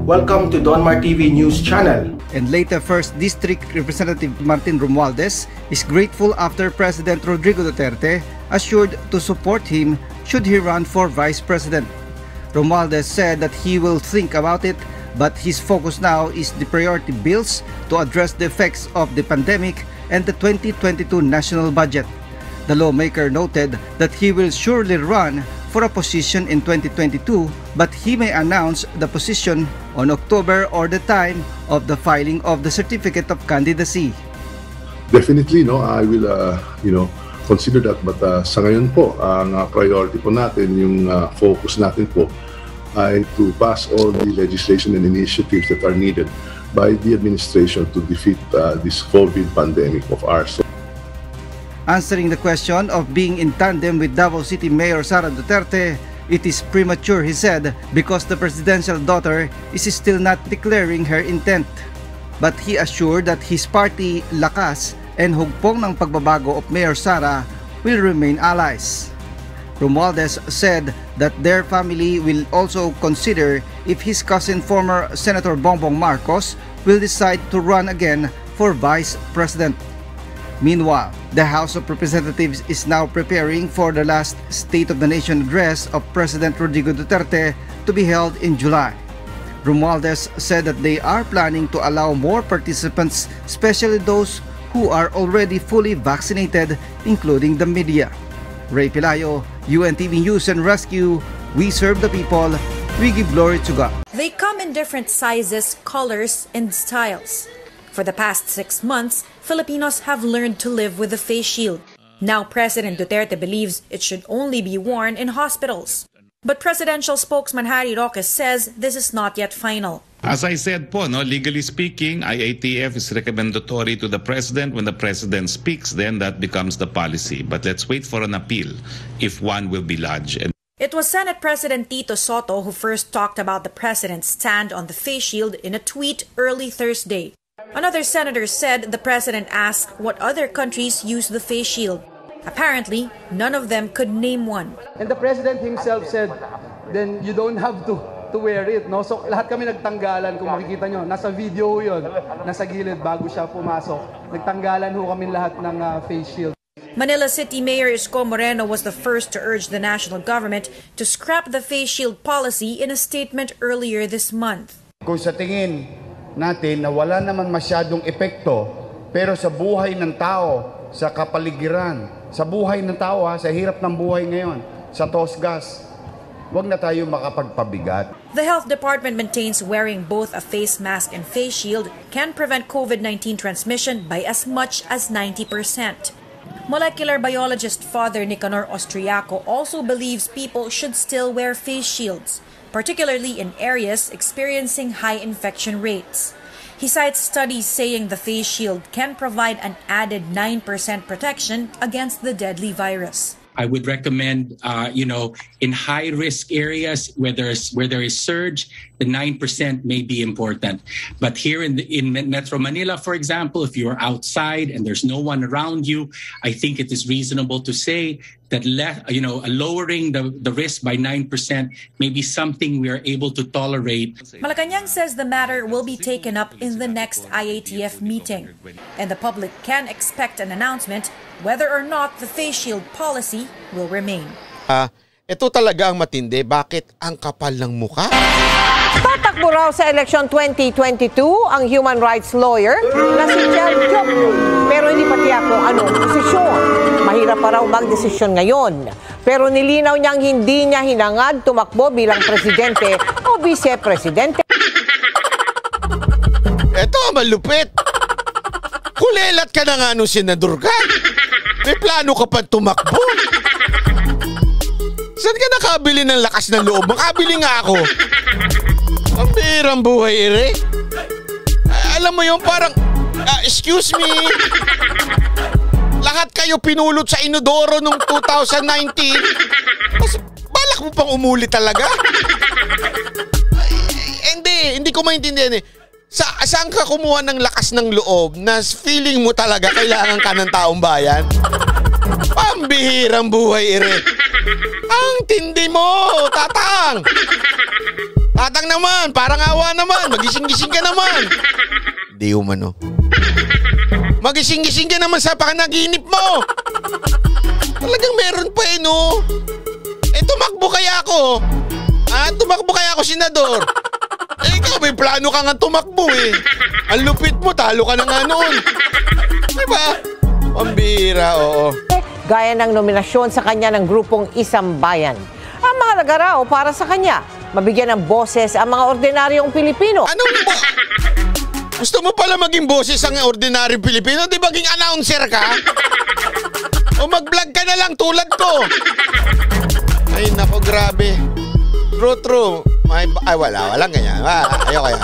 Welcome to Donmar TV News Channel. And later, 1st District Representative Martin Romualdez is grateful after President Rodrigo Duterte assured to support him should he run for Vice President. Romualdez said that he will think about it, but his focus now is the priority bills to address the effects of the pandemic and the 2022 national budget. The lawmaker noted that he will surely run for a position in 2022, but he may announce the position on October or the time of the filing of the certificate of candidacy. Definitely, no, I will, consider that. But sa ngayon po, ang priority po natin, yung focus natin po, ay to pass all the legislation and initiatives that are needed by the administration to defeat this COVID pandemic of ours. Answering the question of being in tandem with Davao City Mayor Sara Duterte, it is premature, he said, because the presidential daughter is still not declaring her intent. But he assured that his party, Lakas, and hugpong ng pagbabago of Mayor Sara will remain allies. Romualdez said that their family will also consider if his cousin, former Senator Bongbong Marcos, will decide to run again for Vice President. Meanwhile, the House of Representatives is now preparing for the last State of the Nation address of President Rodrigo Duterte to be held in July. Romualdez said that they are planning to allow more participants, especially those who are already fully vaccinated, including the media. Ray Pilayo, UNTV News and Rescue, we serve the people, we give glory to God. They come in different sizes, colors, and styles. For the past 6 months, Filipinos have learned to live with the face shield. Now President Duterte believes it should only be worn in hospitals. But presidential spokesman Harry Roque says this is not yet final. As I said po, legally speaking, IATF is recommendatory to the president. When the president speaks, then that becomes the policy. But let's wait for an appeal if one will be lodged. It was Senate President Tito Sotto who first talked about the president's stand on the face shield in a tweet early Thursday. Another senator said the president asked what other countries use the face shield. Apparently, none of them could name one. And the president himself said, then you don't have to wear it, no? So lahat kami nagtanggalan, kung makikita nyo, nasa video yun, nasa gilid bago siya pumasok. Nagtanggalan ho kami lahat ng face shield. Manila City Mayor Isko Moreno was the first to urge the national government to scrap the face shield policy in a statement earlier this month. Kung sa tingin natin na wala naman masyadong epekto, pero sa buhay ng tao, sa kapaligiran, sa buhay ng tao, sa hirap ng buhay ngayon, sa tosgas, wag na tayo makapagpabigat. The Health Department maintains wearing both a face mask and face shield can prevent COVID-19 transmission by as much as 90%. Molecular biologist Father Nicanor Austriaco also believes people should still wear face shields, particularly in areas experiencing high infection rates. He cites studies saying the face shield can provide an added 9% protection against the deadly virus. I would recommend, in high-risk areas where there is surge, the 9% may be important. But here in Metro Manila, for example, if you're outside and there's no one around you, I think it is reasonable to say that lowering the risk by 9% may be something we are able to tolerate. Malacanang says the matter will be taken up in the next IATF meeting, and the public can expect an announcement whether or not the face shield policy will remain. Ito talaga ang matindi. Bakit ang kapal ng mukha? Tatakbo raw sa eleksyon 2022 ang human rights lawyer na si Chel Diop. Pero hindi pa tiyak kung anong posisyon. Mahirap pa raw magdesisyon ngayon. Pero nilinaw niyang hindi niya hinangad tumakbo bilang presidente o vice-presidente. Ito, malupit. Kulelat ka na nga nung senador ka. May plano ka pa tumakbo. Saan ka nakabili ng lakas ng loob? Makabili nga ako. Ang birang buhay, ere. Alam mo yung parang, excuse me, lahat kayo pinulot sa inodoro nung 2019. Tapos, balak mo pang umuli talaga? Hindi ko maintindihan eh. Saan ka kumuha ng lakas ng loob na feeling mo talaga kailangan ka ng taong bayan? Pambihirang buhay, ere. Ang tindi mo, tatang! Tatang naman, parang awa naman. Magising-gising ka naman. Di umano. Magising-gising ka naman sa pakanaginip mo. Talagang meron pa no. Tumakbo kaya ako. Tumakbo kaya ako, senador. Ikaw, may plano ka nga tumakbo Ang lupit mo, talo ka na nga noon. Diba? Pambira, oo. Gaya ng nominasyon sa kanya ng grupong Isang Bayan. Ang mahalaga raw para sa kanya, mabigyan ng boses ang mga ordinaryong Pilipino. Gusto mo pala maging boses ang ordinaryong Pilipino? Di maging announcer ka? O mag-vlog ka na lang tulad ko? Ay, nako, grabe. True. Ay, walang ganyan. Ayoko.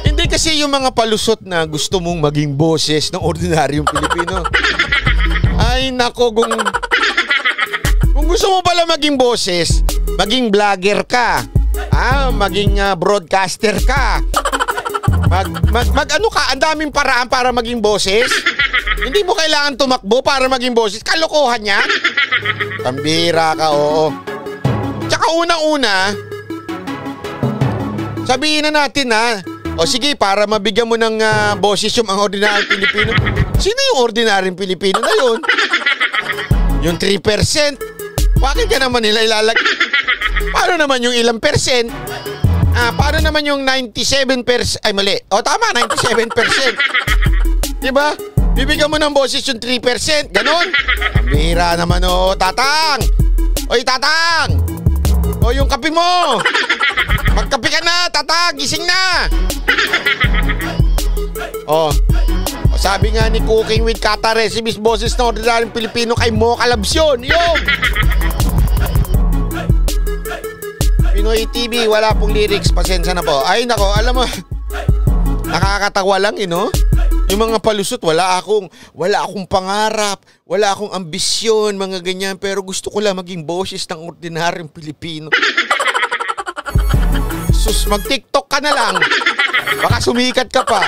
Hindi kasi yung mga palusot na gusto mong maging boses ng ordinaryong Pilipino. Ay, nako, kung gusto mo pala maging boses, maging vlogger ka. Maging broadcaster ka. Ano ka, ang daming paraan para maging boses. Hindi mo kailangan tumakbo para maging boses. Kalokohan yan. Pambira ka, oo. Tsaka unang-una, sabihin na natin o sige, para mabigyan mo ng boses yung mga ordinaryong Pilipino. Sino yung ordinaryong Pilipino na yun? Yung 3%? Bakit ka naman nila ilalagay? Paano naman yung ilang percent? Paano naman yung 97%? Ay, mali. Tama, 97%. Diba? Bibigyan mo ng boses yung 3%. Ganon. Ang bihira naman, Tatang! Oy, Tatang! O, yung kape mo! Magkape ka na, Tatang! Gising na! Sabi nga ni Cooking with Kata Recipes, boses na ordinaryong Pilipino kay Mo Calabsyon. Yung! Pinoy TV, wala pong lyrics. Pasensya na po. Ay, nako, alam mo, nakakatawa lang, Yung mga palusot, wala akong pangarap, wala akong ambisyon, mga ganyan, pero gusto ko lang maging boses ng ordinaryong Pilipino. Sus, mag-TikTok ka na lang. Baka sumikat ka pa.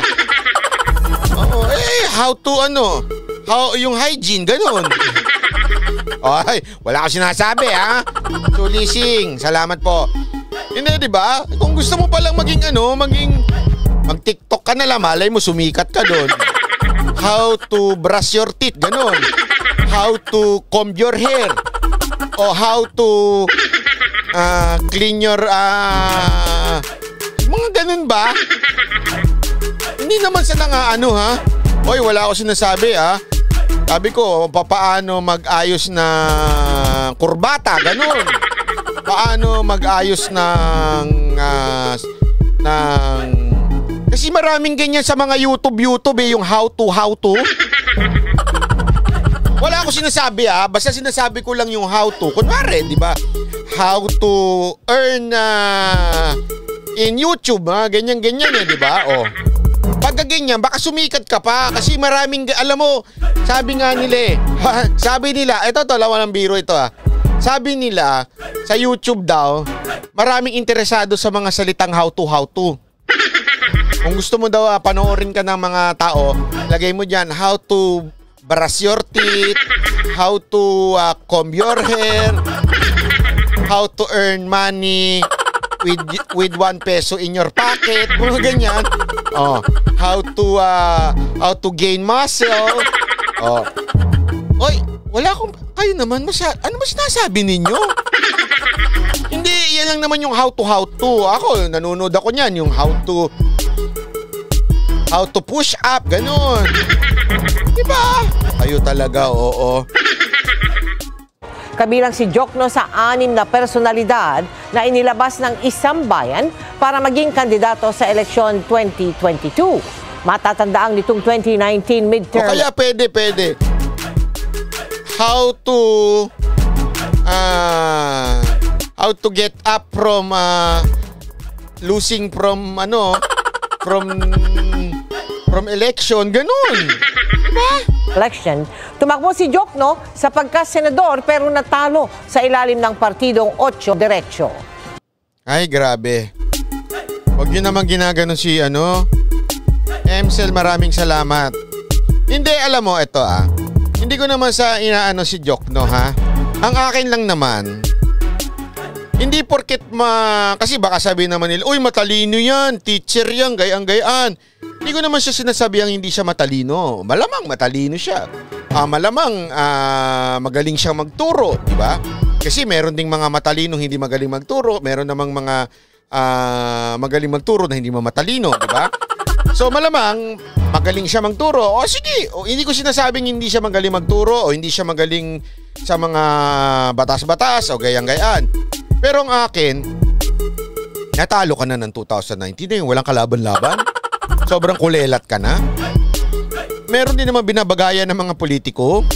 Yung hygiene, ganun. Ay, wala akong sinasabi, Sulising, salamat po. Hindi, di ba? Kung gusto mo palang maging mag-TikTok ka na lang, malay mo, sumikat ka doon. How to brush your teeth, ganun. How to comb your hair. O how to clean your... mga ganun ba? Hindi naman sa Hoy, wala ako sinasabi, Sabi ko, paano mag-ayos na kurbata, ganun. Paano mag-ayos ng kasi maraming ganyan sa mga YouTube, yung how to. Wala ako sinasabi, basta sinasabi ko lang yung how to. Kunwari, di ba? How to earn in YouTube, ganyan-ganyan di ba? Pagka ganyan, baka sumikat ka pa kasi maraming, alam mo, sabi nga nila sabi nila, ito walang biro ito Sabi nila, sa YouTube daw, maraming interesado sa mga salitang how to. Kung gusto mo daw panoorin ka ng mga tao, lagay mo dyan, how to brush your teeth, how to comb your hair, how to earn money with 1 peso in your pocket, mga ganyan. How to gain muscle. Oy, wala akong, kayo naman, ano ba sinasabi ninyo? Hindi, yan lang naman yung how to. Ako, nanonood ako niyan, yung how to push up, ganun. Diba? Kayo talaga, oo. Kabilang si Jokno sa 6 na personalidad na inilabas ng Isang Bayan para maging kandidato sa eleksyon 2022. Matatandaang nitong 2019 midterm. O kaya pwede. How to get up from losing from election, ganun. Diba? Election. Tumakbo si Jokno sa pagka-senador pero natalo sa ilalim ng partidong 8 Diretso. Ay, grabe. Huwag nyo naman ginaganon si Emsel, maraming salamat. Hindi, alam mo, ito Hindi ko naman sa inaano si Jokno, Ang akin lang naman, Hindi porket kasi baka sabihin naman nila, uy, matalino yan, teacher yan, gayang-gayaan. Hindi ko naman siya sinasabihang hindi siya matalino. Malamang matalino siya. Malamang magaling siyang magturo, di ba? Kasi meron ding mga matalino hindi magaling magturo, meron namang mga magaling magturo na hindi matalino, di ba? So malamang magaling siya magturo. O sige, hindi ko sinasabing hindi siya magaling magturo o hindi siya magaling sa mga batas-batas o gayang-gayaan. Pero ang akin, natalo ka na ng 2019 walang kalaban-laban. Sobrang kulelat ka na. Meron din naman binabagayan ng mga politiko.